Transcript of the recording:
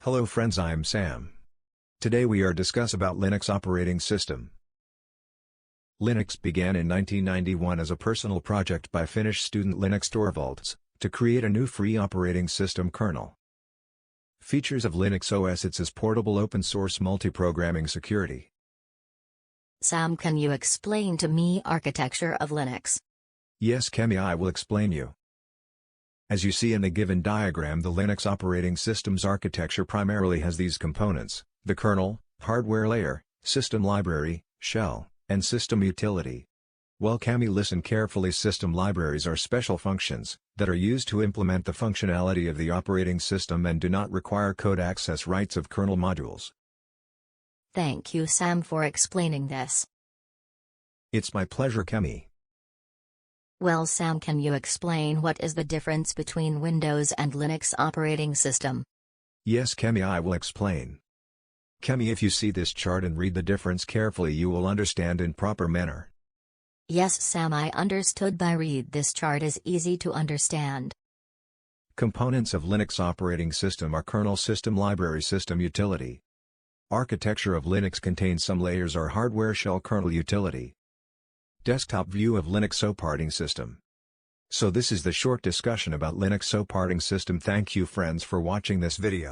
Hello friends, I am Sam. Today we are discuss about Linux operating system. Linux began in 1991 as a personal project by Finnish student Linus Torvalds, to create a new free operating system kernel. Features of Linux OS: It's portable open-source multi-programming security. Sam, can you explain to me architecture of Linux? Yes, Kemi, I will explain you. As you see in the given diagram, the Linux operating system's architecture primarily has these components: the kernel, hardware layer, system library, shell, and system utility. Well, Kami, listen carefully. System libraries are special functions that are used to implement the functionality of the operating system and do not require code access rights of kernel modules. Thank you, Sam, for explaining this. It's my pleasure, Kemi. Well, Sam, can you explain what is the difference between Windows and Linux operating system? Yes, Kemi, I will explain. Kemi, if you see this chart and read the difference carefully, you will understand in proper manner. Yes, Sam, I understood by read this chart is easy to understand. Components of Linux operating system are kernel, system library, system utility. Architecture of Linux contains some layers are hardware, shell, kernel, utility. Desktop view of Linux operating system. So this is the short discussion about Linux operating system. Thank you friends for watching this video.